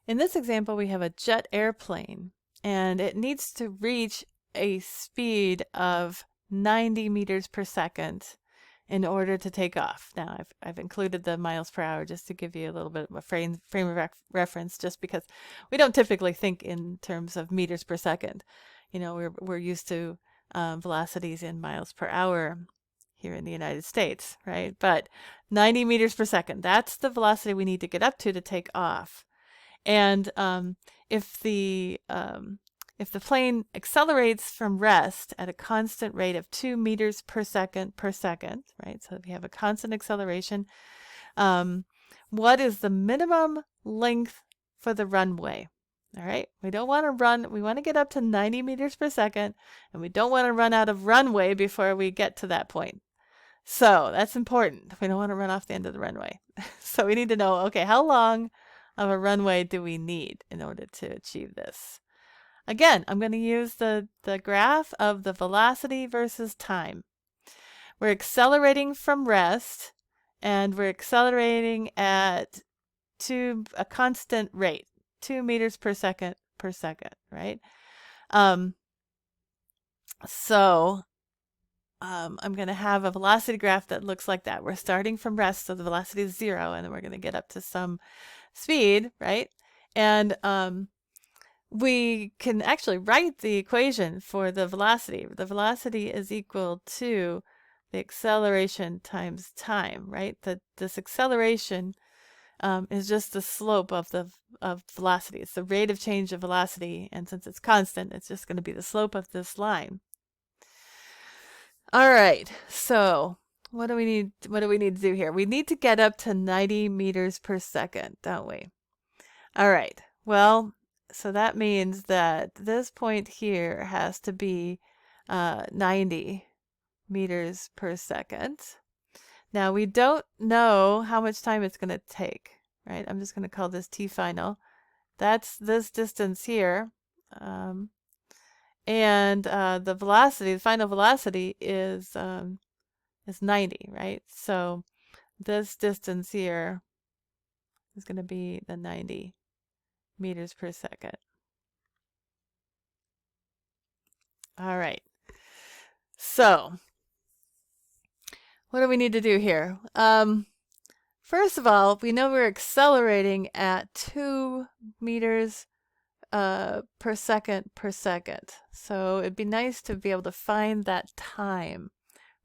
In this example, we have a jet airplane, and it needs to reach a speed of 90 meters per second in order to take off. Now, I've included the miles per hour just to give you a little bit of a frame of reference, just because we don't typically think in terms of meters per second. You know, we're used to velocities in miles per hour here in the United States, right? But 90 meters per second, that's the velocity we need to get up to take off. And if the plane accelerates from rest at a constant rate of 2 meters per second, right? So if you have a constant acceleration, what is the minimum length for the runway? All right, we don't want to run, we want to get up to 90 meters per second, and we don't want to run out of runway before we get to that point. So that's important. We don't want to run off the end of the runway. So we need to know, okay, how long of a runway do we need in order to achieve this? Again, I'm going to use the graph of the velocity versus time. We're accelerating from rest, and we're accelerating at a constant rate, 2 meters per second, right? I'm going to have a velocity graph that looks like that. We're starting from rest, so the velocity is 0, and then we're going to get up to some speed, right? And we can actually write the equation for the velocity. The velocity is equal to the acceleration times time, right? This acceleration is just the slope of velocity. It's the rate of change of velocity, and since it's constant, it's just going to be the slope of this line. All right, so what do we need to do here? We need to get up to 90 meters per second, don't we? All right, well, so that means that this point here has to be 90 meters per second. Now, we don't know how much time it's going to take, right? I'm just going to call this T final. That's this distance here. And the velocity, the final velocity is 90, right? So this distance here is going to be the 90 meters per second. All right. So what do we need to do here? First of all, we know we're accelerating at 2 meters per second. So it'd be nice to be able to find that time,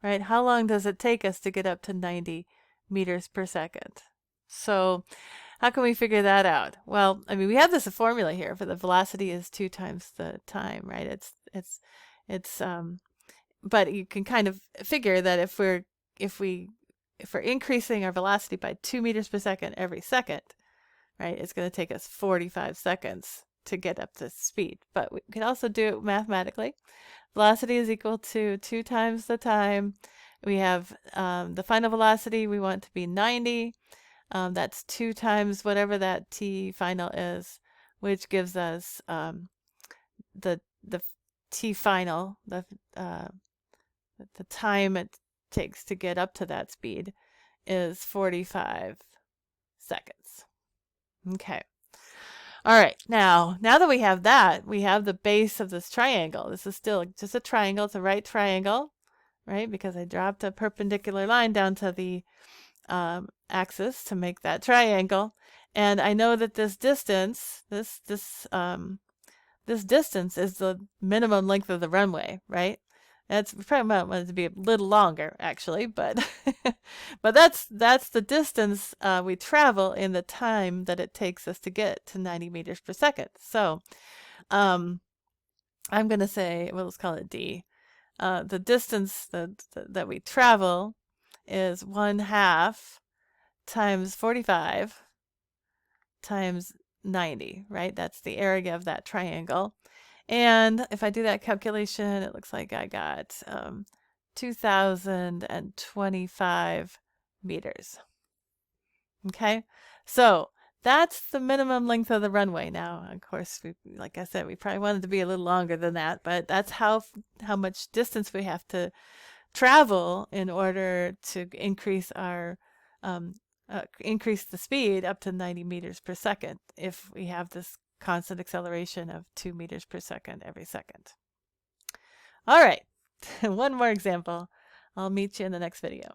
right? How long does it take us to get up to 90 meters per second? So how can we figure that out? Well, I mean, we have this formula here for the velocity is 2 times the time, right? But you can kind of figure that if we're increasing our velocity by 2 meters per second every second, right, it's going to take us 45 seconds to get up to speed. But we can also do it mathematically. Velocity is equal to 2 times the time. We have the final velocity we want to be 90. That's 2 times whatever that T final is, which gives us the T final, the time it takes to get up to that speed is 45 seconds. Okay. All right, now that we have that, we have the base of this triangle. This is still just a triangle. It's a right triangle, right? Because I dropped a perpendicular line down to the axis to make that triangle. And I know that this distance, this distance is the minimum length of the runway, right? That's probably might want it to be a little longer, actually, but but that's the distance we travel in the time that it takes us to get to 90 meters per second. So I'm going to say, well, let's call it D. The distance that we travel is 1/2 times 45 times 90, right? That's the area of that triangle. And if I do that calculation, it looks like I got 2,025 meters. Okay, so that's the minimum length of the runway. Now, of course, like I said, we probably wanted to be a little longer than that, but that's how much distance we have to travel in order to increase our increase the speed up to 90 meters per second if we have this constant acceleration of 2 meters per second every second. All right, one more example. I'll meet you in the next video.